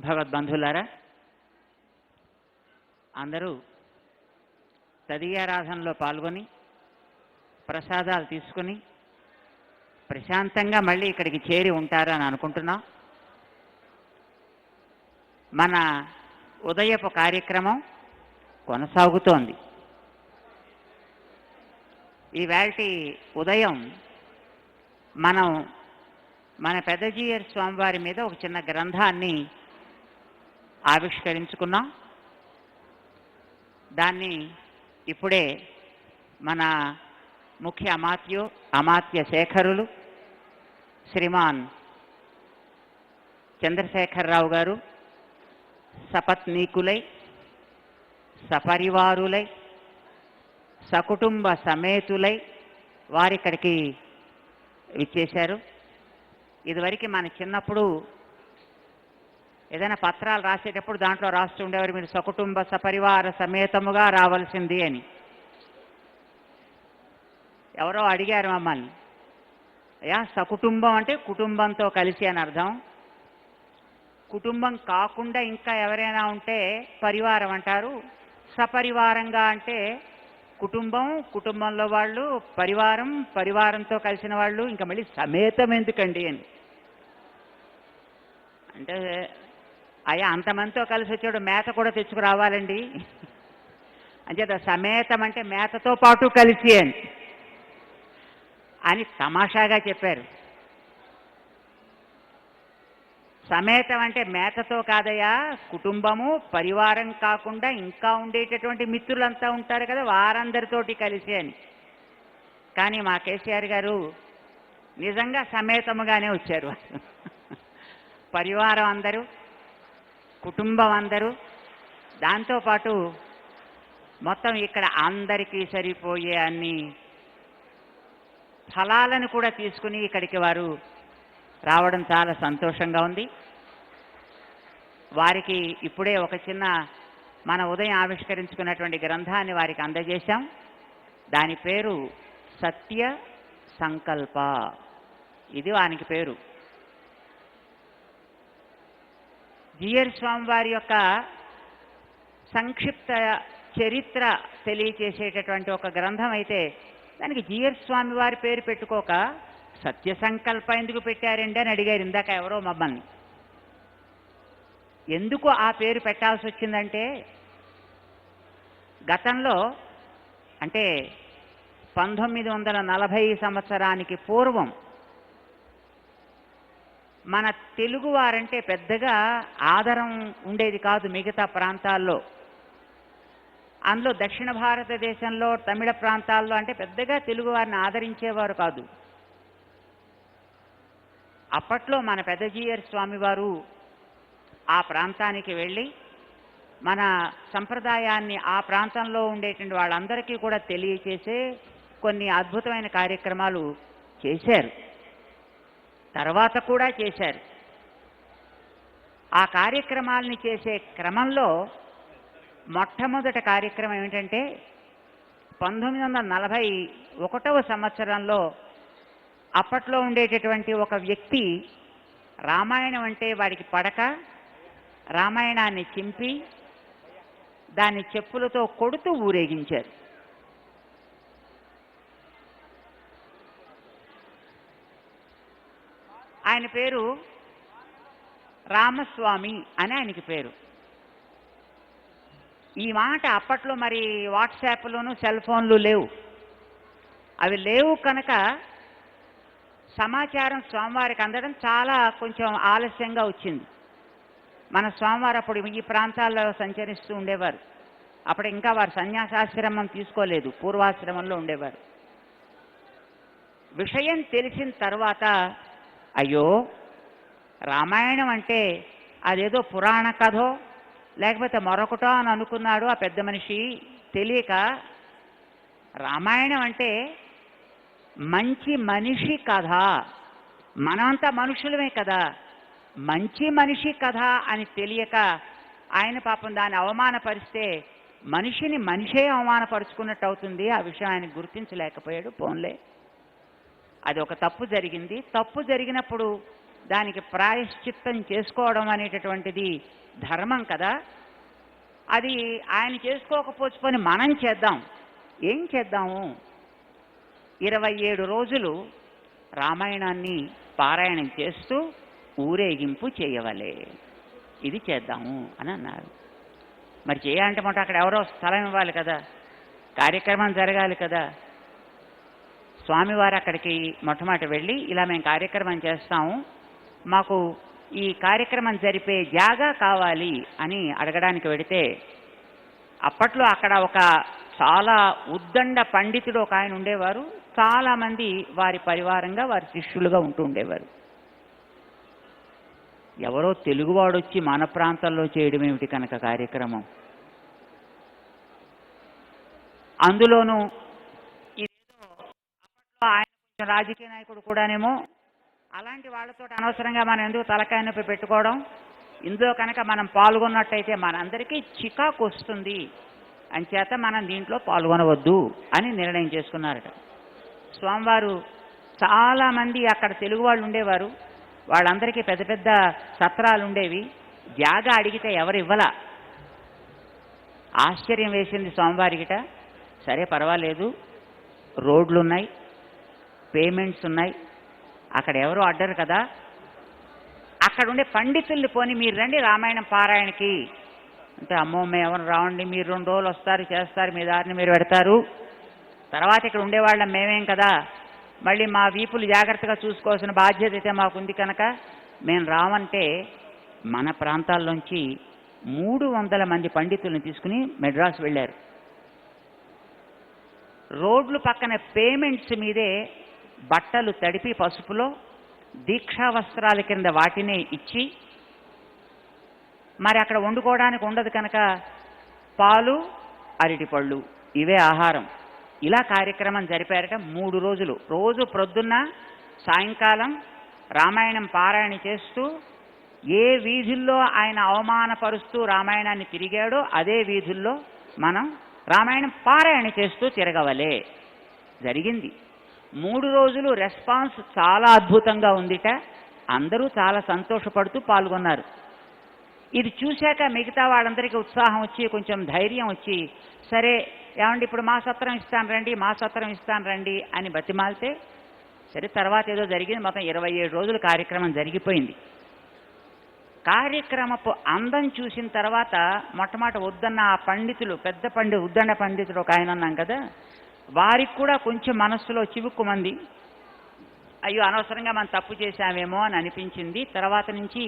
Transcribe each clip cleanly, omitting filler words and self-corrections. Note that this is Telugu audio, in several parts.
భగవద్బంధులారా, అందరూ తదియారాధనలో పాల్గొని ప్రసాదాలు తీసుకుని ప్రశాంతంగా మళ్ళీ ఇక్కడికి చేరి ఉంటారని అనుకుంటున్నాం. మన ఉదయపు కార్యక్రమం కొనసాగుతోంది. ఈవేళటి ఉదయం మనం మన పెద్దజీయర్ స్వామివారి మీద ఒక చిన్న గ్రంథాన్ని ఆవిష్కరించుకున్నాం. దాన్ని ఇప్పుడే మన ముఖ్య అమాత్య శేఖరులు శ్రీమాన్ చంద్రశేఖరరావు గారు సపత్నీకులై సపరివారులై సకుటుంబ సమేతులై వారిక్కడికి ఇచ్చేశారు. ఇదివరకు మన చిన్నప్పుడు ఏదైనా పత్రాలు రాసేటప్పుడు దాంట్లో రాస్తూ ఉండేవారు, మీరు సకుటుంబ సపరివార సమేతముగా రావాల్సింది అని. ఎవరో అడిగారు మమ్మల్ని, అయ్యా సకుటుంబం అంటే కుటుంబంతో కలిసి అని అర్థం, కుటుంబం కాకుండా ఇంకా ఎవరైనా ఉంటే పరివారం అంటారు, సపరివారంగా అంటే కుటుంబంలో వాళ్ళు, పరివారంతో కలిసిన వాళ్ళు, ఇంకా మళ్ళీ సమేతం ఎందుకండి అని. అంటే అయ్యా అంతమందితో కలిసి వచ్చాడు మేత కూడా తెచ్చుకురావాలండి అంచేత సమేతం అంటే మేతతో పాటు కలిసి అని తమాషాగా చెప్పారు. సమేతం అంటే మేతతో కాదయ్యా, కుటుంబము పరివారం కాకుండా ఇంకా ఉండేటటువంటి మిత్రులంతా ఉంటారు కదా, వారందరితోటి కలిసి అని. కానీ మా కేసీఆర్ గారు నిజంగా సమేతముగానే వచ్చారు. పరివారం అందరూ, కుటుంబం అందరూ, దాంతోపాటు మొత్తం ఇక్కడ అందరికీ సరిపోయే అన్ని ఫలాలను కూడా తీసుకుని ఇక్కడికి వారు రావడం చాలా సంతోషంగా ఉంది. వారికి ఇప్పుడే ఒక చిన్న మన ఉదయం ఆవిష్కరించుకున్నటువంటి గ్రంథాన్ని వారికి అందజేశాం. దాని పేరు సత్య సంకల్ప. ఇది వానికి పేరు. జీయర్ స్వామి వారి యొక్క సంక్షిప్త చరిత్ర తెలియచేసేటటువంటి ఒక గ్రంథం అయితే దానికి జీయర్ స్వామి వారి పేరు పెట్టుకోక సత్య సంకల్ప ఎందుకు పెట్టారండి అని అడిగారు ఇందాక ఎవరో మమ్మల్ని. ఎందుకు ఆ పేరు పెట్టాల్సి వచ్చిందంటే, గతంలో అంటే 1940 సంవత్సరానికి పూర్వం మన తెలుగు వారంటే పెద్దగా ఆదరం ఉండేది కాదు మిగతా ప్రాంతాల్లో. అందులో దక్షిణ భారతదేశంలో తమిళ ప్రాంతాల్లో అంటే పెద్దగా తెలుగు వారిని ఆదరించేవారు కాదు. అప్పట్లో మన పెద్దజీయర్ స్వామివారు ఆ ప్రాంతానికి వెళ్ళి మన సంప్రదాయాన్ని ఆ ప్రాంతంలో ఉండేటువంటి వాళ్ళందరికీ కూడా తెలియచేసే కొన్ని అద్భుతమైన కార్యక్రమాలు చేశారు. తర్వాత కూడా చేశారు. ఆ కార్యక్రమాలని చేసే క్రమంలో మొట్టమొదటి కార్యక్రమం ఏమిటంటే 1941వ సంవత్సరంలో అప్పట్లో ఉండేటటువంటి ఒక వ్యక్తి రామాయణం అంటే వాడికి పడక రామాయణాన్ని చింపి దాన్ని చెప్పులతో కొడుతూ ఊరేగించారు. ఆయన పేరు రామస్వామి అని ఆయనకి పేరు. ఈ మాట అప్పట్లో మరి వాట్సాప్లోను సెల్ ఫోన్లు లేవు. అవి లేవు కనుక సమాచారం స్వామివారికి అందడం చాలా కొంచెం ఆలస్యంగా వచ్చింది. మన స్వామివారు అప్పుడు ఈ ప్రాంతాల్లో సంచరిస్తూ ఉండేవారు. అప్పుడు ఇంకా వారు సన్యాసాశ్రమం తీసుకోలేదు, పూర్వాశ్రమంలో ఉండేవారు. విషయం తెలిసిన తర్వాత అయ్యో రామాయణం అంటే అదేదో పురాణ కథో లేకపోతే మరొకటో అని అనుకున్నాడు ఆ పెద్ద మనిషి. తెలియక రామాయణం అంటే మంచి మనిషి కథ, మనంతా మనుషులమే కదా, మంచి మనిషి కథ అని తెలియక ఆయన పాపం దాన్ని అవమానపరిస్తే మనిషిని మనిషే అవమానపరుచుకున్నట్టు అవుతుంది. ఆ విషయం ఆయన గుర్తించలేకపోయాడు. పోన్లే, అది ఒక తప్పు జరిగింది. తప్పు జరిగినప్పుడు దానికి ప్రాయశ్చిత్తం చేసుకోవడం అనేటటువంటిది ధర్మం కదా. అది ఆయన చేసుకోకపోతే మనం చేద్దాం. ఏం చేద్దాము? 27 రోజులు రామాయణాన్ని పారాయణం చేస్తూ ఊరేగింపు చేయవలే, ఇది చేద్దాము అని అన్నారు. మరి చేయాలంటే మాట అక్కడ ఎవరో స్థలం ఇవ్వాలి కదా, కార్యక్రమం జరగాలి కదా. స్వామివారు అక్కడికి మొట్టమొదటి వెళ్ళి ఇలా మేము కార్యక్రమం చేస్తాము, మాకు ఈ కార్యక్రమం జరిపే జాగా కావాలి అని అడగడానికి వెడితే, అప్పట్లో అక్కడ ఒక చాలా ఉద్దండ పండితుడు ఒక ఆయన ఉండేవారు. చాలామంది వారి పరివారంగా వారి శిష్యులుగా ఉంటూ ఉండేవారు. ఎవరో తెలుగువాడు వచ్చి మన ప్రాంతంలో చేయడం ఏమిటి కనుక కార్యక్రమం, అందులోనూ ఇదేదో అప్పట్లో ఆయన కొంచెం రాజకీయ నాయకుడు కూడానేమో, అలాంటి వాళ్ళతో అనవసరంగా మనం ఎందుకు తలకాయ నొప్పి పెట్టుకోవడం, ఇందులో కనుక మనం పాల్గొన్నట్టయితే మనందరికీ చికాకు వస్తుంది, అంచేత మనం దీంట్లో పాల్గొనవద్దు అని నిర్ణయం చేసుకున్నారట. స్వామివారు చాలామంది అక్కడ తెలుగు వాళ్ళు ఉండేవారు, వాళ్ళందరికీ పెద్ద పెద్ద సత్రాలు ఉండేవి. జాగా అడిగితే ఎవరు ఇవ్వలా. ఆశ్చర్యం వేసింది స్వామివారికిట. సరే పర్వాలేదు, రోడ్లు ఉన్నాయి, పేమెంట్స్ ఉన్నాయి, అక్కడ ఎవరు అడ్డరు కదా, అక్కడ ఉండే పండితుల్ని పోని మీరు రండి రామాయణం పారాయణకి అంటే, అమ్మో మేము ఎవరు రావండి, మీరు 2 రోజులు వస్తారు చేస్తారు, మీ దారిని మీరు పెడతారు, తర్వాత ఇక్కడ ఉండేవాళ్ళం మేమేం కదా, మళ్ళీ మా వీపులు జాగ్రత్తగా చూసుకోవాల్సిన బాధ్యత అయితే మాకుంది కనుక మేము రావంటే, మన ప్రాంతాల్లోంచి 300 మంది పండితుల్ని తీసుకుని మెడ్రాస్ వెళ్ళారు. రోడ్లు పక్కన పేమెంట్స్ మీదే బట్టలు తడిపి పసుపులో దీక్షా వస్త్రాల కింద వాటినే ఇచ్చి, మరి అక్కడ వండుకోవడానికి ఉండదు కనుక పాలు అరటిపళ్ళు ఇవే ఆహారం, ఇలా కార్యక్రమం జరిపారట 3 రోజులు. రోజు ప్రొద్దున్న సాయంకాలం రామాయణం పారాయణ చేస్తూ, ఏ వీధుల్లో ఆయన అవమానపరుస్తూ రామాయణాన్ని తిరిగాడో అదే వీధుల్లో మనం రామాయణం పారాయణ చేస్తూ తిరగవలే. జరిగింది. 3 రోజులు రెస్పాన్స్ చాలా అద్భుతంగా ఉందిట. అందరూ చాలా సంతోషపడుతూ పాల్గొన్నారు. ఇది చూశాక మిగతా వాళ్ళందరికీ ఉత్సాహం వచ్చి, కొంచెం ధైర్యం వచ్చి, సరే ఏమండి ఇప్పుడు మా సత్రం ఇస్తాను రండి, మా సత్రం ఇస్తాను రండి అని బతిమాలితే, సరే తర్వాత ఏదో జరిగింది. మొత్తం 27 రోజులు కార్యక్రమం జరిగిపోయింది. కార్యక్రమపు అందం చూసిన తర్వాత మొట్టమొదట వద్దన్న ఆ పండితులు, పెద్ద ఉద్దండ పండితుడు ఒక ఆయన అన్నాం కదా, వారికి కూడా కొంచెం మనస్సులో చివుక్కుమంది. అయ్యో అనవసరంగా మనం తప్పు చేశామేమో అని అనిపించింది. తర్వాత నుంచి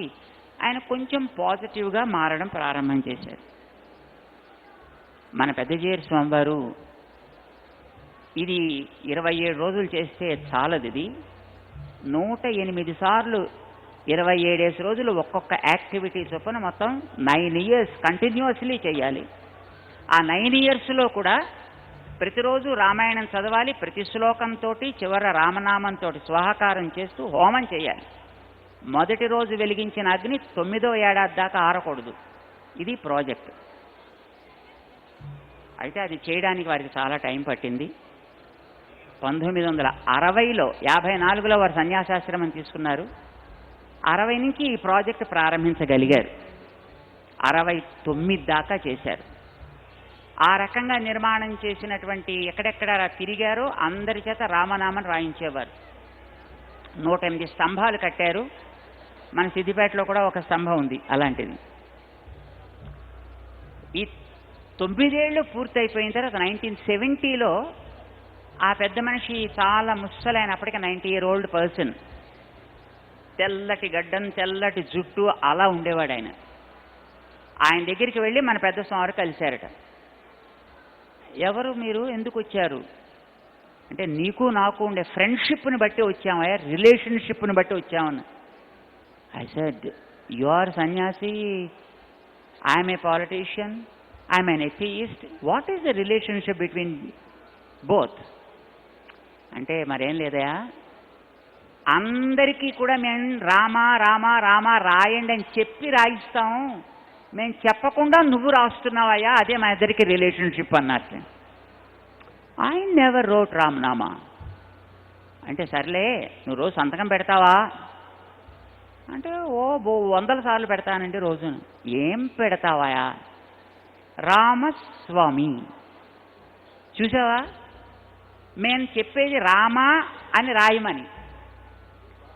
ఆయన కొంచెం పాజిటివ్గా మారడం ప్రారంభం చేశారు. మన పెద్దజీయర్ స్వామివారు ఇది 27 రోజులు చేస్తే చాలదు, ఇది 108 సార్లు 27 రోజులు ఒక్కొక్క యాక్టివిటీ చొప్పున మొత్తం 9 ఇయర్స్ కంటిన్యూస్లీ చేయాలి. ఆ 9 ఇయర్స్లో కూడా ప్రతిరోజు రామాయణం చదవాలి, ప్రతి శ్లోకంతో చివర రామనామంతో స్వాహకారం చేస్తూ హోమం చేయాలి. మొదటి రోజు వెలిగించిన అగ్ని 9వ ఏడాది దాకా ఆరకూడదు. ఇది ప్రాజెక్ట్. అయితే అది చేయడానికి వారికి చాలా టైం పట్టింది. 1960లో 54లో వారు సన్యాసాశ్రమం తీసుకున్నారు. 60 నుంచి ఈ ప్రాజెక్ట్ ప్రారంభించగలిగారు. 69 దాకా చేశారు. ఆ రకంగా నిర్మాణం చేసినటువంటి ఎక్కడెక్కడ తిరిగారో అందరి చేత రామనామం రాయించేవారు. 108 స్తంభాలు కట్టారు. మన సిద్దిపేటలో కూడా ఒక స్తంభం ఉంది అలాంటిది. ఈ 9 ఏళ్ళు పూర్తయిపోయిన తర్వాత 1970లో ఆ పెద్ద మనిషి చాలా ముసలైన, అప్పటికే 90-year-old పర్సన్, తెల్లటి గడ్డం తెల్లటి జుట్టు అలా ఉండేవాడు ఆయన. ఆయన దగ్గరికి వెళ్ళి మన పెద్ద స్వామి కలిశారట. ఎవరు మీరు, ఎందుకు వచ్చారు అంటే, నీకు నాకు ఉండే ఫ్రెండ్షిప్ని బట్టి వచ్చామయ్యా, రిలేషన్షిప్ని బట్టి వచ్చామని. ఐ సెడ్ యు ఆర్ సన్యాసి, I'm a politician, I'm N atheist, what is the relationship between both అంటే, మరేం లేదయా, అందరికీ కూడా మేము రామా రామా రామా రాయండి అని చెప్పి రాయిస్తాం, మేము చెప్పకుండా నువ్వు రాస్తున్నావయ్యా, అదే మా ఇద్దరికి రిలేషన్షిప్ అన్నట్టు. ఐ నెవర్ రోట్ రామనామా అంటే, సర్లే నువ్వు రోజు సంతకం పెడతావా అంటే వందల సార్లు పెడతానండి రోజును. ఏం పెడతావాయా? రామస్వామి. చూసావా, మేము చెప్పేది రామ అని రాయమని,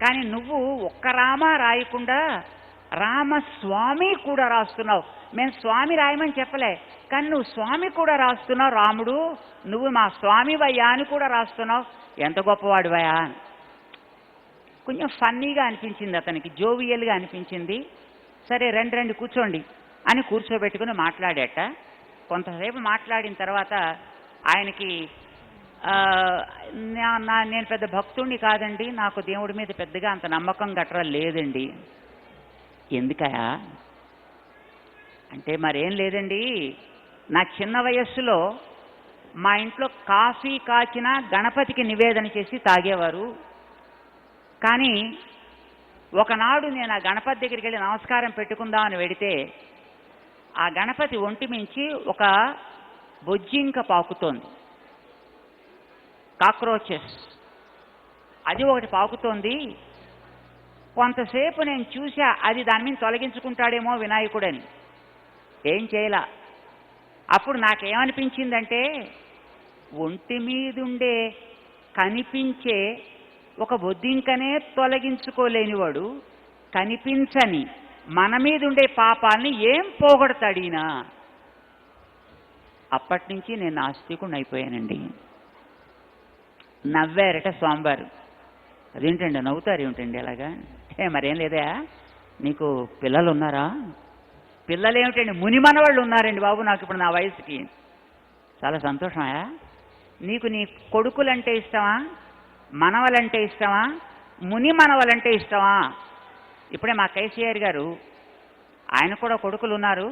కానీ నువ్వు ఒక్క రామ రాయకుండా రామస్వామి కూడా రాస్తున్నావు. మేము స్వామి రాయమని చెప్పలే, కానీ నువ్వు స్వామి కూడా రాస్తున్నావు. రాముడు నువ్వు మా స్వామి వయ్యా అని కూడా రాస్తున్నావు. ఎంత గొప్పవాడివయ్యా అని. కొంచెం ఫన్నీగా అనిపించింది అతనికి, జోవియల్గా అనిపించింది. సరే రండి కూర్చోండి అని కూర్చోబెట్టుకుని మాట్లాడేట. కొంతసేపు మాట్లాడిన తర్వాత ఆయనకి నేను పెద్ద భక్తుడిని కాదండి, నాకు దేవుడి మీద పెద్దగా అంత నమ్మకం గట్రా లేదండి. ఎందుకయా అంటే, మరేం లేదండి, నా చిన్న వయస్సులో మా ఇంట్లో కాఫీ కాచిన గణపతికి నివేదన చేసి తాగేవారు. కానీ ఒకనాడు నేను ఆ గణపతి దగ్గరికి వెళ్ళి నమస్కారం పెట్టుకుందామని వెడితే ఆ గణపతి ఒంటి మించి ఒక బొజ్జింక పాకుతోంది, కాక్రోచెస్. అది ఒకటి పాకుతోంది. కొంతసేపు నేను చూసా, అది దాని మీద తొలగించుకుంటాడేమో వినాయకుడని. ఏం చేయలా. అప్పుడు నాకేమనిపించిందంటే, ఒంటి మీదుండే కనిపించే ఒక బొద్దింకనే తొలగించుకోలేనివాడు కనిపించని మన మీదుండే పాపాలని ఏం పోగొడతాడీనా. అప్పటి నుంచి నేను నాస్తికుడిని అయిపోయానండి. నవ్వారట స్వామివారు. అదేంటండి నవ్వుతారు ఏమిటండి అలాగా? మరేం లేదా, నీకు పిల్లలు ఉన్నారా? పిల్లలు ఏమిటండి, మునిమనవాళ్ళు ఉన్నారండి బాబు నాకు ఇప్పుడు నా వయసుకి. చాలా సంతోషమా? నీకు నీ కొడుకులంటే ఇష్టమా, మనవలంటే ఇష్టమా, ముని మనవలంటే ఇష్టమా? ఇప్పుడే మా కేసీఆర్ గారు, ఆయన కూడా కొడుకులు ఉన్నారు,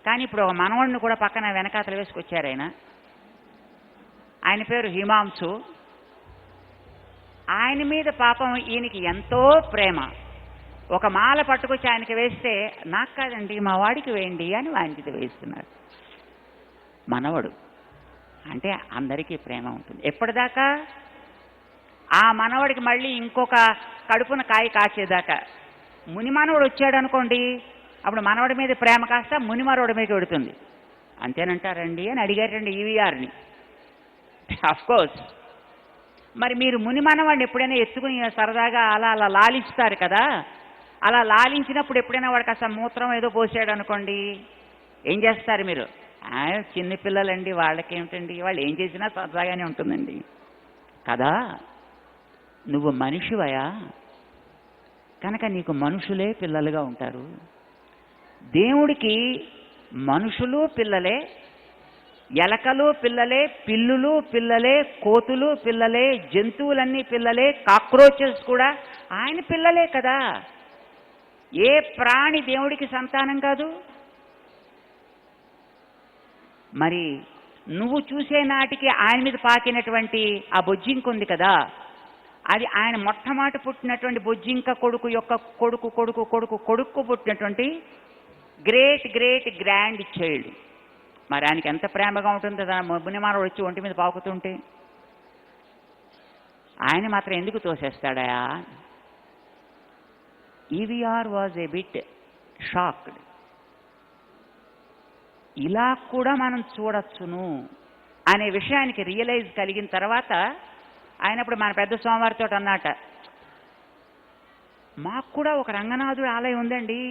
కానీ ఇప్పుడు ఒక మనవడిని కూడా పక్కన వెనకాతలు వేసుకొచ్చారు. ఆయన పేరు హిమాంశు. ఆయన మీద పాపం ఈయనకి ఎంతో ప్రేమ. ఒక మాల పట్టుకొచ్చి ఆయనకి వేస్తే, నాకు కాదండి మా వాడికి వేయండి అని ఆయనకి వేస్తున్నారు. మనవడు అంటే అందరికీ ప్రేమ ఉంటుంది. ఎప్పటిదాకా? ఆ మనవడికి మళ్ళీ ఇంకొక కడుపున కాయ కాచేదాకా. ముని మనవడు వచ్చాడు అనుకోండి, అప్పుడు మనవడి మీద ప్రేమ కాస్త ముని మనవడి మీద పెడుతుంది. అంతేనంటారండి అని అడిగారండి ఈవీఆర్ని. కోర్స్. మరి మీరు ముని మనవాడిని ఎప్పుడైనా ఎత్తుకుని సరదాగా అలా అలా లాలిస్తారు కదా, అలా లాలించినప్పుడు ఎప్పుడైనా వాడికి అసలు మూత్రం ఏదో పోసాడు అనుకోండి, ఏం చేస్తారు మీరు? చిన్నపిల్లలండి, వాళ్ళకేమిటండి, వాళ్ళు ఏం చేసినా సరదాగానే ఉంటుందండి కదా. నువ్వు మనిషివయా, కనుక నీకు మనుషులే పిల్లలుగా ఉంటారు. దేవుడికి మనుషులు పిల్లలే, ఎలకలు పిల్లలే, పిల్లులు పిల్లలే, కోతులు పిల్లలే, జంతువులన్నీ పిల్లలే, కాక్రోచెస్ కూడా ఆయన పిల్లలే కదా. ఏ ప్రాణి దేవుడికి సంతానం కాదు. మరి నువ్వు చూసే నాటికి ఆయన మీద పాకినటువంటి ఆ బొజ్జింక ఉంది కదా, అది ఆయన మొట్టమొదటి పుట్టినటువంటి బొజ్జింక కొడుకు యొక్క కొడుకు కొడుకు కొడుకు కొడుకు పుట్టినటువంటి గ్రేట్ గ్రేట్ గ్రాండ్ చైల్డ్. మరి ఆయనకి ఎంత ప్రేమగా ఉంటుంది కదా మునిమానవుడు వచ్చి ఒంటి మీద పాకుతుంటే. ఆయన మాత్రం ఎందుకు తోసేస్తాడా? EVR was a bit shocked. ఇలా కూడా మనం చూడొచ్చును అనే విషయానికి రియలైజ్ కలిగిన తర్వాత ఆయన అప్పుడు మన పెద్ద స్వామివారితో అన్నట, మాకు కూడా ఒక రంగనాథుడి ఆలయం ఉందండి,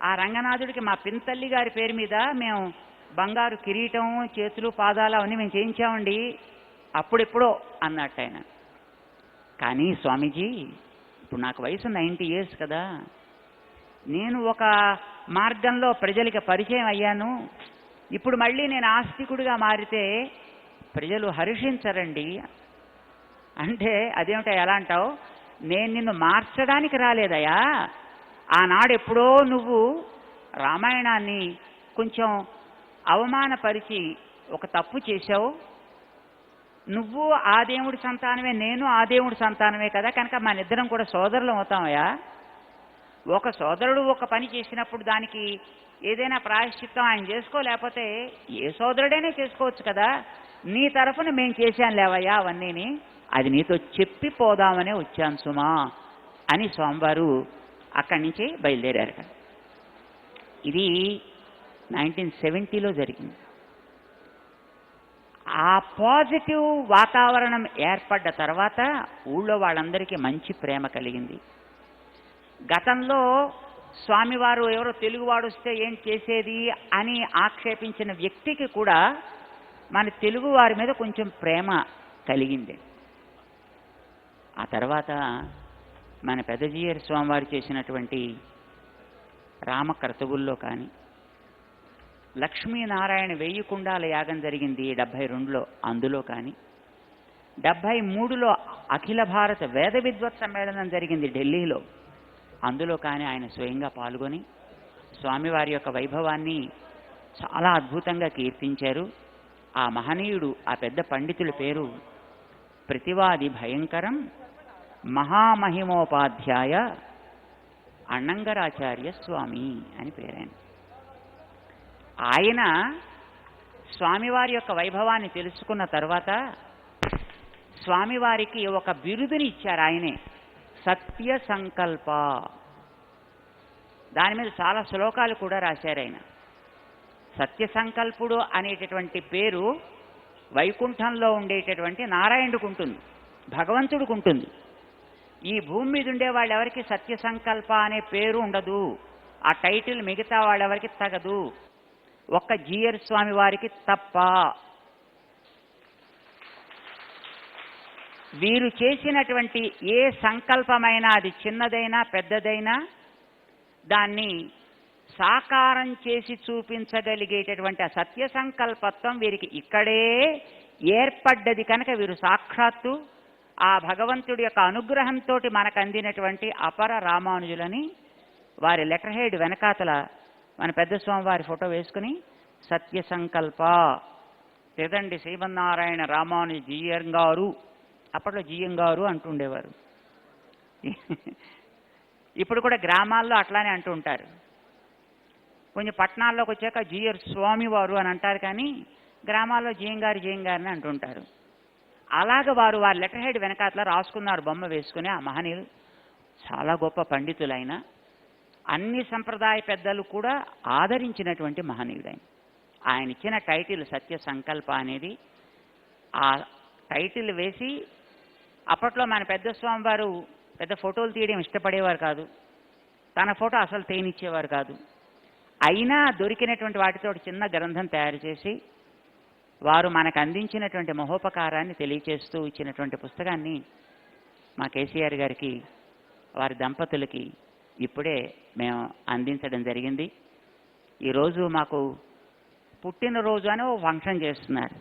ఆ రంగనాథుడికి మా పింతల్లి గారి పేరు మీద మేము బంగారు కిరీటం, చేతులు, పాదాలు అవన్నీ మేము చేయించామండి అప్పుడెప్పుడో అన్నట్టు ఆయన. కానీ స్వామీజీ, ఇప్పుడు నాకు వయసు 90 years కదా, నేను ఒక మార్గంలో ప్రజలకి పరిచయం అయ్యాను. ఇప్పుడు మళ్ళీ నేను ఆస్తికుడిగా మారితే ప్రజలు హర్షించరండి అంటే, అదేమిటో ఎలా అంటావు? నేను నిన్ను మార్చడానికి రాలేదయా. ఆనాడు ఎప్పుడో నువ్వు రామాయణాన్ని కొంచెం అవమానపరిచి ఒక తప్పు చేశావు. నువ్వు ఆ దేవుడి సంతానమే, నేను ఆ దేవుడి సంతానమే కదా, కనుక మన ఇద్దరం కూడా సోదరులు అవుతామయ్యా. ఒక సోదరుడు ఒక పని చేసినప్పుడు దానికి ఏదైనా ప్రాయశ్చిత్తం ఆయన చేసుకోలేకపోతే ఏ సోదరుడైనా చేసుకోవచ్చు కదా. నీ తరఫున మేము చేశాను లేవయ్యా అవన్నీని, అది నీతో చెప్పి పోదామనే వచ్చాను సుమా అని స్వామివారు అక్కడి నుంచి బయలుదేరారట. ఇది 1970లో జరిగింది. ఆ పాజిటివ్ వాతావరణం ఏర్పడ్డ తర్వాత ఊళ్ళో వాళ్ళందరికీ మంచి ప్రేమ కలిగింది. గతంలో స్వామివారు ఎవరో తెలుగువాడు వస్తే ఏం చేసేది అని ఆక్షేపించిన వ్యక్తికి కూడా మన తెలుగు వారి మీద కొంచెం ప్రేమ కలిగింది. ఆ తర్వాత మన పెద్దజీయర్ స్వామివారు చేసినటువంటి రామకర్తవుల్లో కానీ, లక్ష్మీనారాయణ 1000 కుండాల యాగం జరిగింది 72లో, అందులో కానీ, 73లో అఖిల భారత వేద విద్వత్ సమ్మేళనం జరిగింది ఢిల్లీలో, అందులో కానీ ఆయన స్వయంగా పాల్గొని స్వామివారి యొక్క వైభవాన్ని చాలా అద్భుతంగా కీర్తించారు. ఆ మహనీయుడు, ఆ పెద్ద పండితుల పేరు ప్రతివాది భయంకరం మహామహిమోపాధ్యాయ అన్నంగరాచార్య స్వామి అని పేరాయన. ఆయన స్వామివారి యొక్క వైభవాన్ని తెలుసుకున్న తర్వాత స్వామివారికి ఒక బిరుదుని ఇచ్చారు ఆయనే, సత్య సంకల్ప. దాని మీద చాలా శ్లోకాలు కూడా రాశారు ఆయన. సత్య సంకల్పుడు అనేటటువంటి పేరు వైకుంఠంలో ఉండేటటువంటి నారాయణుడికి ఉంటుంది, భగవంతుడికి ఉంటుంది. ఈ భూమి మీద ఉండే వాళ్ళెవరికి సత్య సంకల్ప అనే పేరు ఉండదు, ఆ టైటిల్ మిగతా వాళ్ళెవరికి తగదు, ఒక్క జీయర్ స్వామి వారికి తప్ప. వీరు చేసినటువంటి ఏ సంకల్పమైనా, అది చిన్నదైనా పెద్దదైనా, దాన్ని సాకారం చేసి చూపించగలిగేటటువంటి ఆ సత్య సంకల్పత్వం వీరికి ఇక్కడే ఏర్పడ్డది కనుక వీరు సాక్షాత్తు ఆ భగవంతుడి యొక్క అనుగ్రహంతో మనకు అందినటువంటి అపర రామానుజులని వారి లెటర్ హెడ్ వెనకాతల మన పెద్ద స్వామివారి ఫోటో వేసుకుని సత్య సంకల్ప తిదండి శ్రీమన్నారాయణ రామానుజ జీఎం గారు, అప్పట్లో జీఎం గారు అంటుండేవారు. ఇప్పుడు కూడా గ్రామాల్లో అట్లానే అంటూ ఉంటారు. కొంచెం పట్టణాల్లోకి వచ్చాక జీయర్ స్వామివారు అని అంటారు, కానీ గ్రామాల్లో జీఎం గారిని అంటుంటారు. అలాగ వారు వారి లెటర్ హెడ్ వెనకాతల రాసుకున్నారు, బొమ్మ వేసుకుని. ఆ మహనీయులు చాలా గొప్ప పండితులైన, అన్ని సంప్రదాయ పెద్దలు కూడా ఆదరించినటువంటి మహనీయుడైన. ఆయన ఇచ్చిన టైటిల్ సత్య సంకల్ప అనేది. ఆ టైటిల్ వేసి అప్పట్లో మన పెద్ద స్వామివారు పెద్ద ఫోటోలు తీయడం ఇష్టపడేవారు కాదు, తన ఫోటో అసలు తేనిచ్చేవారు కాదు. అయినా దొరికినటువంటి వాటితో చిన్న గ్రంథం తయారు చేసి వారు మనకు అందించినటువంటి మహోపకారాన్ని తెలియచేస్తూ ఇచ్చినటువంటి పుస్తకాన్ని మా కేసీఆర్ గారికి, వారి దంపతులకి ఇప్పుడే మేము అందించడం జరిగింది. ఈరోజు మాకు పుట్టినరోజు అని ఓ ఫంక్షన్ చేస్తున్నారు.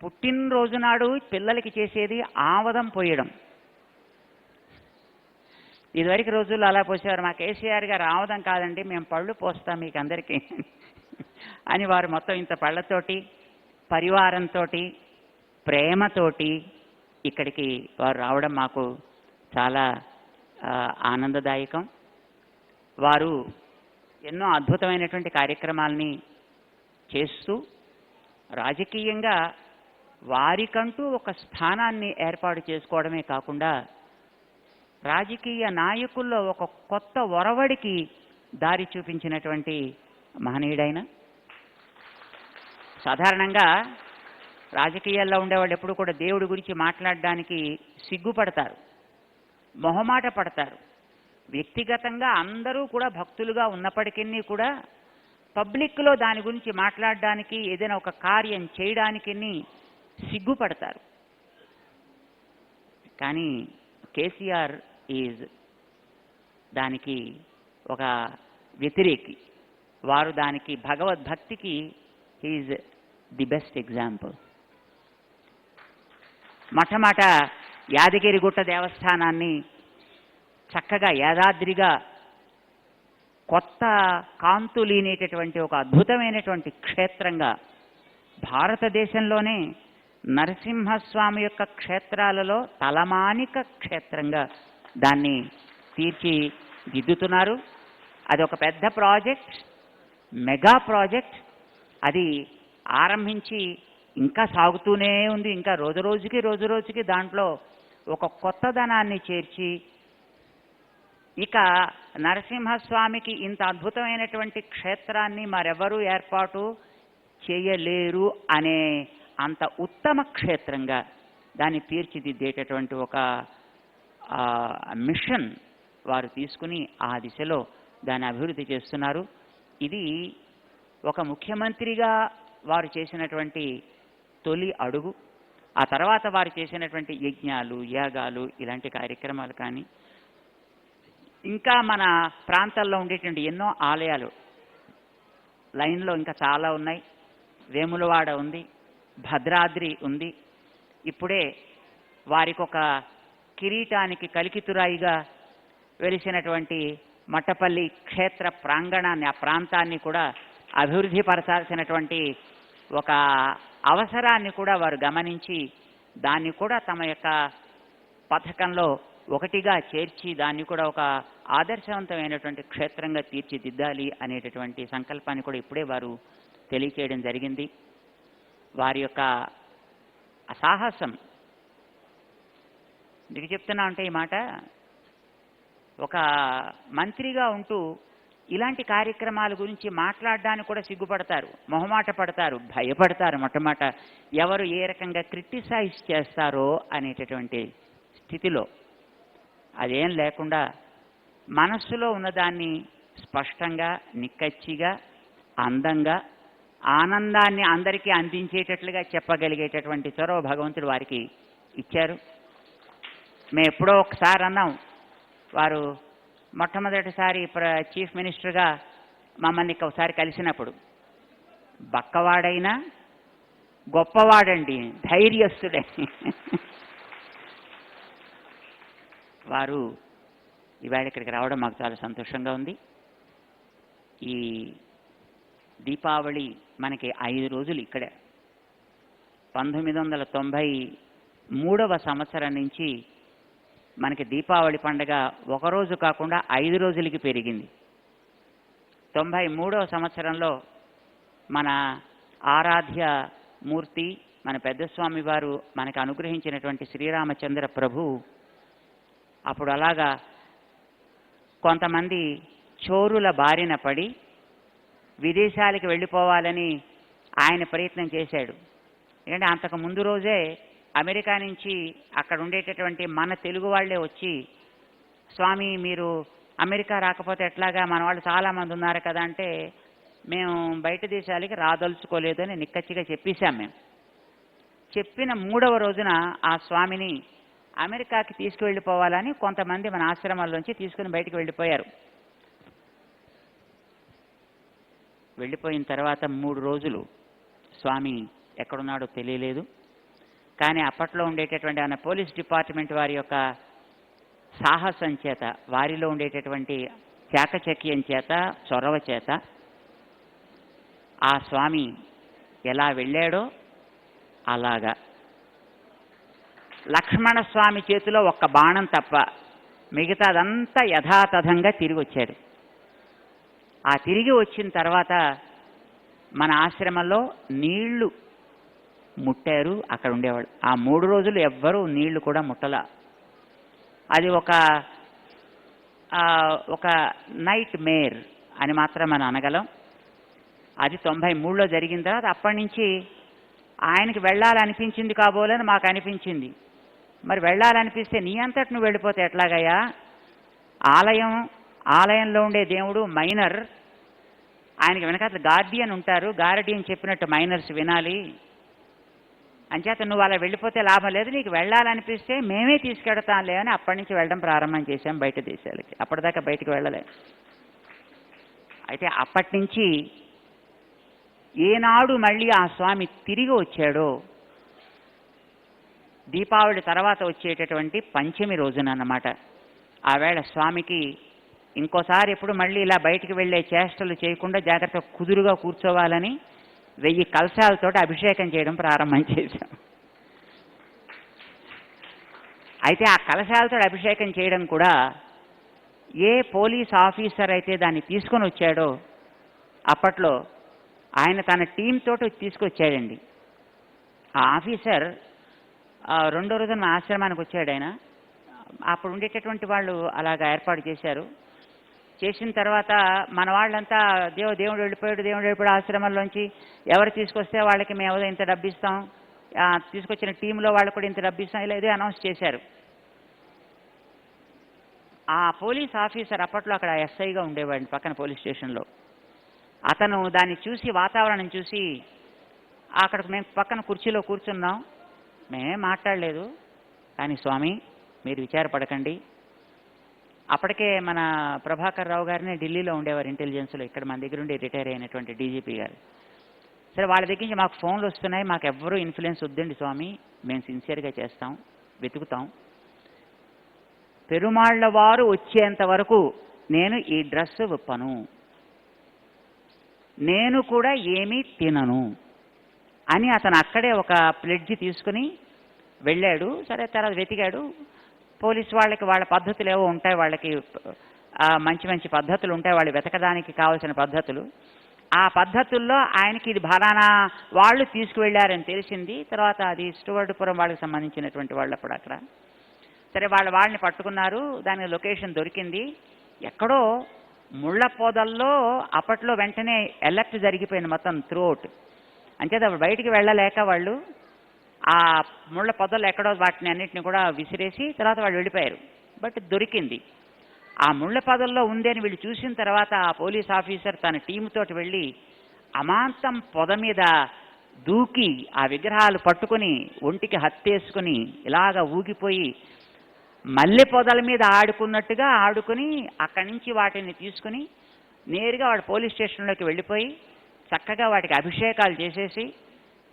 పుట్టినరోజు నాడు పిల్లలకి చేసేది ఆవదం పోయడం. ఇదివరకు రోజుల్లో అలా పోసేవారు. మా కేసీఆర్ గారు ఆవదం కాదండి, మేము పళ్ళు పోస్తాం మీకు అందరికీ అని వారు మొత్తం ఇంత పళ్ళతోటి, పరివారంతో, ప్రేమతోటి ఇక్కడికి వారు రావడం మాకు చాలా ఆనందదాయకం. వారు ఎన్నో అద్భుతమైనటువంటి కార్యక్రమాలని చేస్తూ రాజకీయంగా వారికంటూ ఒక స్థానాన్ని ఏర్పాటు చేసుకోవడమే కాకుండా రాజకీయ నాయకుల్లో ఒక కొత్త ఒరవడికి దారి చూపించినటువంటి మహనీయుడైన. సాధారణంగా రాజకీయాల్లో ఉండేవాళ్ళు ఎప్పుడు కూడా దేవుడి గురించి మాట్లాడడానికి సిగ్గుపడతారు, మొహమాట పడతారు. వ్యక్తిగతంగా అందరూ కూడా భక్తులుగా ఉన్నప్పటికీ కూడా పబ్లిక్లో దాని గురించి మాట్లాడడానికి, ఏదైనా ఒక కార్యం చేయడానికి సిగ్గుపడతారు. కానీ కేసీఆర్ ఈజ్ దానికి ఒక వ్యతిరేకి. వారు దానికి భగవద్భక్తికి ఈజ్ ది బెస్ట్ ఎగ్జాంపుల్. మొట్టమొదట యాదగిరిగుట్ట దేవస్థానాన్ని చక్కగా యాదాద్రిగా కొత్త కాంతులీనేటటువంటి ఒక అద్భుతమైనటువంటి క్షేత్రంగా, భారతదేశంలోనే నరసింహస్వామి యొక్క క్షేత్రాలలో తలమానిక క్షేత్రంగా దాన్ని తీర్చిదిద్దుతున్నారు. అది ఒక పెద్ద ప్రాజెక్ట్, మెగా ప్రాజెక్ట్. అది ఆరంభించి ఇంకా సాగుతూనే ఉంది. ఇంకా రోజు రోజుకి దాంట్లో ఒక కొత్తదనాన్ని చేర్చి ఇక నరసింహస్వామికి ఇంత అద్భుతమైనటువంటి క్షేత్రాన్ని మరెవరూ ఏర్పాటు చేయలేరు అనే అంత ఉత్తమ క్షేత్రంగా దాన్ని తీర్చిదిద్దేటటువంటి ఒక మిషన్ వారు తీసుకుని ఆ దిశలో దాన్ని అభివృద్ధి చేస్తున్నారు. ఇది ఒక ముఖ్యమంత్రిగా వారు చేసినటువంటి తొలి అడుగు. ఆ తర్వాత వారు చేసినటువంటి యజ్ఞాలు, యాగాలు, ఇలాంటి కార్యక్రమాలు కానీ, ఇంకా మన ప్రాంతాల్లో ఉండేటువంటి ఎన్నో ఆలయాలు లైన్లో ఇంకా చాలా ఉన్నాయి. వేములవాడ ఉంది, భద్రాద్రి ఉంది. ఇప్పుడే వారికి ఒక కిరీటానికి కలికితురాయిగా వెలిసినటువంటి మట్టపల్లి క్షేత్ర ప్రాంగణాన్ని, ఆ ప్రాంతాన్ని కూడా అభివృద్ధి పరచాల్సినటువంటి ఒక అవసరాన్ని కూడా వారు గమనించి దాన్ని కూడా తమ యొక్క పథకంలో ఒకటిగా చేర్చి దాన్ని కూడా ఒక ఆదర్శవంతమైనటువంటి క్షేత్రంగా తీర్చిదిద్దాలి అనేటటువంటి సంకల్పాన్ని కూడా ఇప్పుడే వారు తెలియచేయడం జరిగింది. వారి యొక్క సాహసం ఎందుకు చెప్తున్నా అంటే ఈ మాట, ఒక మంత్రిగా ఉంటూ ఇలాంటి కార్యక్రమాల గురించి మాట్లాడడానికి కూడా సిగ్గుపడతారు, మొహమాట పడతారు, భయపడతారు. మొట్టమొదట ఎవరు ఏ రకంగా క్రిటిసైజ్ చేస్తారో అనేటటువంటి స్థితిలో అదేం లేకుండా మనస్సులో ఉన్నదాన్ని స్పష్టంగా, నిక్కచ్చిగా, అందంగా, ఆనందాన్ని అందరికీ అందించేటట్లుగా చెప్పగలిగేటటువంటి చొరవ భగవంతుడు వారికి ఇచ్చారు. మేము ఎప్పుడో ఒకసారి అన్నాం, వారు మొట్టమొదటిసారి చీఫ్ మినిస్టర్గా మమ్మల్ని ఒకసారి కలిసినప్పుడు, బక్కవాడైనా గొప్పవాడండి, ధైర్యస్తుడే. వారు ఈవేళ ఇక్కడికి రావడం మాకు చాలా సంతోషంగా ఉంది. ఈ దీపావళి మనకి 5 రోజులు ఇక్కడే. 1993వ సంవత్సరం నుంచి మనకి దీపావళి పండుగ ఒకరోజు కాకుండా 5 రోజులకి పెరిగింది. 93వ సంవత్సరంలో మన ఆరాధ్య మూర్తి, మన పెద్దస్వామి వారు మనకు అనుగ్రహించినటువంటి శ్రీరామచంద్ర ప్రభు అప్పుడు అలాగా కొంతమంది చోరుల బారిన పడి విదేశాలకు వెళ్ళిపోవాలని ఆయన ప్రయత్నం చేశాడు. ఎందుకంటే అంతకు ముందు రోజే అమెరికా నుంచి అక్కడ ఉండేటటువంటి మన తెలుగు వాళ్ళే వచ్చి, స్వామి మీరు అమెరికా రాకపోతే ఎట్లాగా, మన వాళ్ళు చాలామంది ఉన్నారు కదా అంటే, మేము బయట దేశాలకి రాదలుచుకోలేదు అని నిక్కచ్చిగా చెప్పేశాం. మేము చెప్పిన 3వ రోజున ఆ స్వామిని అమెరికాకి తీసుకువెళ్ళిపోవాలని కొంతమంది మన ఆశ్రమాల్లోంచి తీసుకుని బయటకు వెళ్ళిపోయారు. వెళ్ళిపోయిన తర్వాత 3 రోజులు స్వామి ఎక్కడున్నాడో తెలియలేదు. కానీ అప్పట్లో ఉండేటటువంటి ఆయన పోలీస్ డిపార్ట్మెంట్ వారి యొక్క సాహసం చేత, వారిలో ఉండేటటువంటి చాకచక్యం చేత, చొరవ చేత ఆ స్వామి ఎలా వెళ్ళాడో అలాగా లక్ష్మణస్వామి చేతిలో ఒక్క బాణం తప్ప మిగతాదంతా యథాతథంగా తిరిగి వచ్చాడు. ఆ తిరిగి వచ్చిన తర్వాత మన ఆశ్రమంలో నీళ్లు ముట్టారు అక్కడ ఉండేవాళ్ళు. ఆ 3 రోజులు ఎవ్వరూ నీళ్లు కూడా ముట్టల. అది ఒక నైట్ మేర్ అని మాత్రం మనం అనగలం. అది 93లో జరిగిన తర్వాత అప్పటి నుంచి ఆయనకి వెళ్ళాలనిపించింది కాబోలని మాకు అనిపించింది. మరి వెళ్ళాలనిపిస్తే నీ అంతటి నువ్వు వెళ్ళిపోతే ఎట్లాగయ్యా? ఆలయంలో ఉండే దేవుడు మైనర్, ఆయనకి వెనకాల గార్డియన్ ఉంటారు, గార్డియన్ చెప్పినట్టు మైనర్స్ వినాలి. అంచేత నువ్వు అలా వెళ్ళిపోతే లాభం లేదు, నీకు వెళ్ళాలనిపిస్తే మేమే తీసుకెడతాంలే అని అప్పటి నుంచి వెళ్ళడం ప్రారంభం చేశాం బయట దేశాలకి. అప్పటిదాకా బయటికి వెళ్ళలే. అయితే అప్పటి నుంచి ఏనాడు మళ్ళీ ఆ స్వామి తిరిగి వచ్చాడో దీపావళి తర్వాత వచ్చేటటువంటి పంచమి రోజున అన్నమాట. ఆవేళ స్వామికి ఇంకోసారి ఎప్పుడు మళ్ళీ ఇలా బయటికి వెళ్ళే చేష్టలు చేయకుండా జాగ్రత్తగా కుదురుగా కూర్చోవాలని 1000 కలశాలతో అభిషేకం చేయడం ప్రారంభం చేశాం. అయితే ఆ కలశాలతో అభిషేకం చేయడం కూడా ఏ పోలీస్ ఆఫీసర్ అయితే దాన్ని తీసుకొని వచ్చాడో అప్పట్లో ఆయన తన టీం తోటి తీసుకొచ్చాడండి. ఆ ఆఫీసర్ 2వ రోజున మా ఆశ్రమానికి వచ్చాడు. ఆయన అప్పుడు ఉండేటటువంటి వాళ్ళు అలాగా ఏర్పాటు చేశారు. చేసిన తర్వాత మన వాళ్ళంతా దేవుడు వెళ్ళిపోయాడు ఆశ్రమంలోంచి ఎవరు తీసుకొస్తే వాళ్ళకి మేము ఇంత డబ్బు ఇస్తాం, తీసుకొచ్చిన టీంలో వాళ్ళకు కూడా ఇంత డబ్బు ఇస్తాం, ఇలా ఏదో అనౌన్స్ చేశారు. ఆ పోలీస్ ఆఫీసర్ అప్పట్లో అక్కడ ఎస్ఐగా ఉండేవాడిని పక్కన పోలీస్ స్టేషన్లో. అతను దాన్ని చూసి, వాతావరణం చూసి, అక్కడికి మేము పక్కన కుర్చీలో కూర్చున్నాం, మేమేం మాట్లాడలేదు. కానీ స్వామి మీరు విచారపడకండి, అప్పటికే మన ప్రభాకర్ రావు గారిని ఢిల్లీలో ఉండేవారు ఇంటెలిజెన్స్లో, ఇక్కడ మన దగ్గర ఉండి రిటైర్ అయినటువంటి డీజీపీ గారు. సరే వాళ్ళ దగ్గర నుంచి మాకు ఫోన్లు వస్తున్నాయి, మాకు ఎవ్వరూ ఇన్ఫ్లుయెన్స్ వద్దండి స్వామి, మేము సిన్సియర్గా చేస్తాం, వెతుకుతాం, పెరుమాళ్ల వారు వచ్చేంత వరకు నేను ఈ డ్రెస్ విప్పను, నేను కూడా ఏమీ తినను అని అతను అక్కడే ఒక ప్లెడ్జ్ తీసుకుని వెళ్ళాడు. సరే తర్వాత వెతికాడు. పోలీసు వాళ్ళకి వాళ్ళ పద్ధతులు ఏవో ఉంటాయి, వాళ్ళకి మంచి మంచి పద్ధతులు ఉంటాయి, వాళ్ళు వెతకడానికి కావాల్సిన పద్ధతులు. ఆ పద్ధతుల్లో ఆయనకి ఇది ఫలానా వాళ్ళు తీసుకువెళ్ళారని తెలిసింది. తర్వాత అది స్టువర్డ్పురం వాళ్ళకి సంబంధించినటువంటి వాళ్ళు అప్పుడు అక్కడ. సరే వాళ్ళని పట్టుకున్నారు, దానికి లొకేషన్ దొరికింది. ఎక్కడో ముళ్ళ పొదల్లో అప్పట్లో వెంటనే ఎలక్ట్ జరిగిపోయింది మొత్తం త్రూఅవుట్. అంచేత బయటికి వెళ్ళలేక వాళ్ళు ఆ ముళ్ళ పొదల్లో ఎక్కడో వాటిని అన్నింటినీ కూడా విసిరేసి తర్వాత వాళ్ళు వెళ్ళిపోయారు. బట్ దొరికింది. ఆ ముళ్ళ పొదల్లో ఉంది అని వీళ్ళు చూసిన తర్వాత ఆ పోలీస్ ఆఫీసర్ తన టీముతోటి వెళ్ళి అమాంతం పొద మీద దూకి ఆ విగ్రహాలు పట్టుకుని ఒంటికి హత్తేసుకుని ఇలాగ ఊగిపోయి మల్లె పొదల మీద ఆడుకున్నట్టుగా ఆడుకుని అక్కడి నుంచి వాటిని తీసుకుని నేరుగా వాడు పోలీస్ స్టేషన్లోకి వెళ్ళిపోయి చక్కగా వాటికి అభిషేకాలు చేసేసి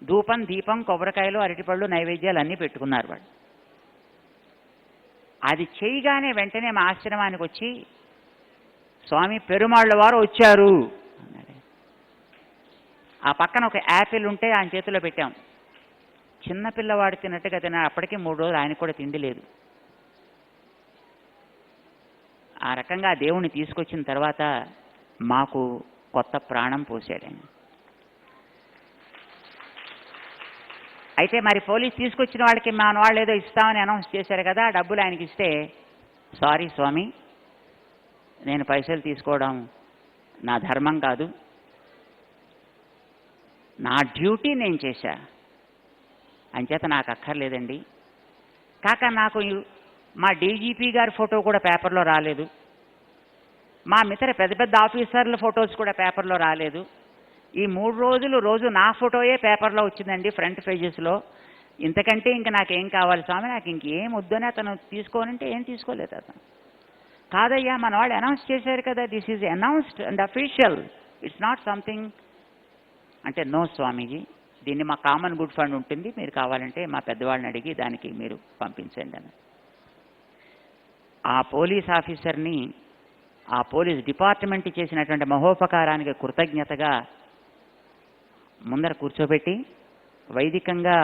ధూపం, దీపం, కొబ్బరికాయలు, అరటిపళ్ళు, నైవేద్యాలు అన్నీ పెట్టుకున్నారు వాడు. అది చేయగానే వెంటనే మా ఆశ్రమానికి వచ్చి స్వామి పెరుమాళ్ళ వారు వచ్చారు అన్నాడు. ఆ పక్కన ఒక యాపిల్ ఉంటే ఆయన చేతిలో పెట్టాం. చిన్నపిల్లవాడు తిన్నట్టుగా తిన్నాడు. అప్పటికే 3 రోజులు ఆయనకు కూడా తిండి లేదు. ఆ రకంగా దేవుణ్ణి తీసుకొచ్చిన తర్వాత మాకు కొత్త ప్రాణం పోసాడు ఆయన. అయితే మరి పోలీస్ తీసుకొచ్చిన వాళ్ళకి మన వాళ్ళు ఏదో ఇస్తామని అనౌన్స్ చేశారు కదా, డబ్బులు ఆయనకి ఇస్తే, సారీ స్వామి నేను పైసలు తీసుకోవడం నా ధర్మం కాదు, నా డ్యూటీ నేను చేశా, అంచేత నాకు అక్కర్లేదండి. కాక నాకు మా డీజీపీ గారి ఫోటో కూడా పేపర్లో రాలేదు, మా మిత్ర పెద్ద పెద్ద ఆఫీసర్ల ఫొటోస్ కూడా పేపర్లో రాలేదు. ఈ 3 రోజులు రోజు నా ఫోటోయే పేపర్లో వచ్చిందండి ఫ్రంట్ పేజెస్లో. ఇంతకంటే ఇంక నాకేం కావాలి స్వామి, నాకు ఇంకేం వద్దని అతను తీసుకోనంటే ఏం తీసుకోలేదు అతను. కాదయ్యా మన వాళ్ళు అనౌన్స్ చేశారు కదా, this is announced and official, it's not something అంటే, నో స్వామీజీ దీన్ని మా కామన్ గుడ్ ఫండ్ ఉంటుంది, మీరు కావాలంటే మా పెద్దవాళ్ళని అడిగి దానికి మీరు పంపించండి అని. ఆ పోలీస్ ఆఫీసర్ని ఆ పోలీస్ డిపార్ట్మెంట్ చేసినటువంటి మహోపకారానికి కృతజ్ఞతగా ముందర కూర్చోబెట్టి వైదికంగా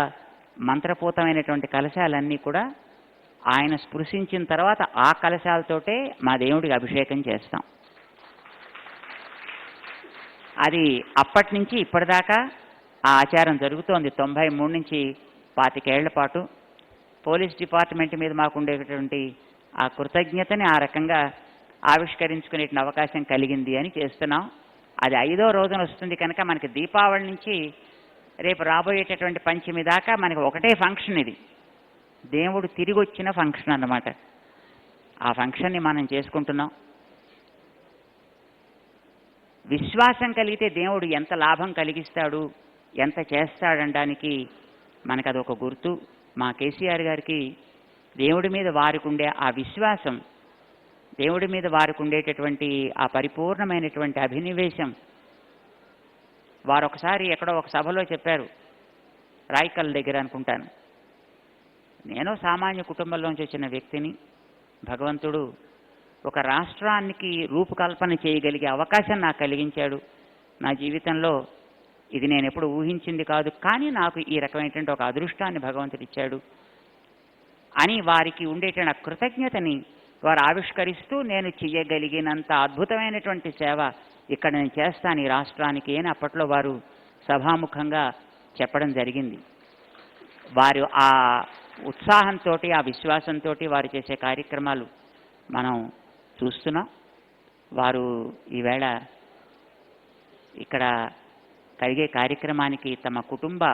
మంత్రపూతమైనటువంటి కలశాలన్నీ కూడా ఆయన స్పృశించిన తర్వాత ఆ కలశాలతోటే మా దేవుడికి అభిషేకం చేస్తాం. అది అప్పటి నుంచి ఇప్పటిదాకా ఆ ఆచారం జరుగుతోంది. 93 నుంచి 25 ఏళ్ల పాటు పోలీస్ డిపార్ట్మెంట్ మీద మాకు ఉండేటటువంటి ఆ కృతజ్ఞతని ఆ రకంగా ఆవిష్కరించుకునే అవకాశం కలిగింది అని చేస్తున్నాం. అది 5వ రోజున వస్తుంది కనుక మనకి దీపావళి నుంచి రేపు రాబోయేటటువంటి పంచమి దాకా మనకి ఒకటే ఫంక్షన్. ఇది దేవుడు తిరిగి వచ్చిన ఫంక్షన్ అన్నమాట. ఆ ఫంక్షన్ని మనం చేసుకుంటున్నాం. విశ్వాసం కలిగితే దేవుడు ఎంత లాభం కలిగిస్తాడు, ఎంత చేస్తాడనడానికి మనకు అదొక గుర్తు. మా కేసీఆర్ గారికి దేవుడి మీద వారికి ఉండే ఆ విశ్వాసం, దేవుడి మీద వారికి ఉండేటటువంటి ఆ పరిపూర్ణమైనటువంటి అభినివేశం. వారు ఒకసారి ఎక్కడో ఒక సభలో చెప్పారు, రాయికల్ దగ్గర అనుకుంటాను, నేను సామాన్య కుటుంబంలోంచి వచ్చిన వ్యక్తిని, భగవంతుడు ఒక రాష్ట్రానికి రూపకల్పన చేయగలిగే అవకాశం నాకు కలిగించాడు. నా జీవితంలో ఇది నేను ఎప్పుడు ఊహించింది కాదు, కానీ నాకు ఈ రకమైనటువంటి ఒక అదృష్టాన్ని భగవంతుడు ఇచ్చాడు అని వారికి ఉండేటువంటి కృతజ్ఞతని వారు ఆవిష్కరిస్తూ, నేను చేయగలిగినంత అద్భుతమైనటువంటి సేవ ఇక్కడ నేను చేస్తాను ఈ రాష్ట్రానికి అని అప్పట్లో వారు సభాముఖంగా చెప్పడం జరిగింది. వారు ఆ ఉత్సాహంతో, ఆ విశ్వాసంతో వారు చేసే కార్యక్రమాలు మనం చూస్తున్నాం. వారు ఈవేళ ఇక్కడ కలిగే కార్యక్రమానికి తమ కుటుంబ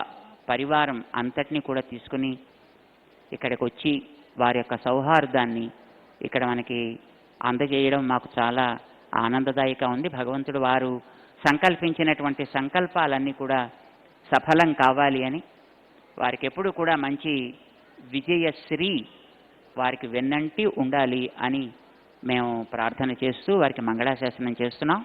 పరివారం అంతటినీ కూడా తీసుకుని ఇక్కడికి వచ్చి వారి యొక్క సౌహార్దాన్ని ఇక్కడ మనకి అందజేయడం మాకు చాలా ఆనందదాయకంగా ఉంది. భగవంతుడు వారు సంకల్పించినటువంటి సంకల్పాలన్నీ కూడా సఫలం కావాలి అని, వారికి ఎప్పుడు కూడా మంచి విజయశ్రీ వారికి వెన్నంటి ఉండాలి అని మేము ప్రార్థన చేస్తూ వారికి మంగళాశాసనం చేస్తున్నాం.